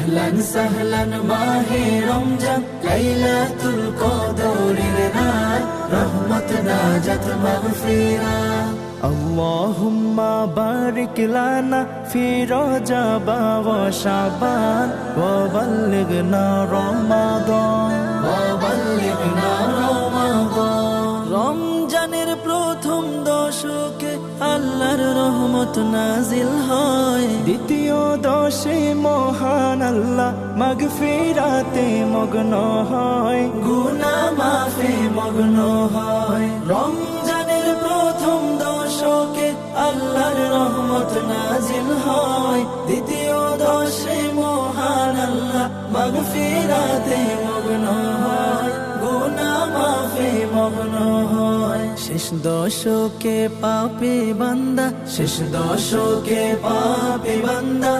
আহলান সাহলান মাহে রমজান, লাইলাতুল কদরের রাত, রহমত নাজাত মাগফিরাত। اللهم بارك لنا في رجب وشعبان وبلغنا رمضان وبلغنا رمضان। রমজানের প্রথম দশকে আল্লাহর রহমত নাজিল হয়, দ্বিতীয় দশে মহান আল্লাহ মাগফিরাতে মগ্ন হয়, গুনাহ মাফে মগ্ন হয়। রমজানের প্রথম দশকে আল্লাহর রহমত নাজিল হয়, দ্বিতীয় দশে মহান আল্লাহ মাগফিরাতে মগ্ন হয়, গুনাহ মাফে মগ্ন হয়। শেষ দশকে পাপী বান্দা, শেষ দশকে পাপী বান্দা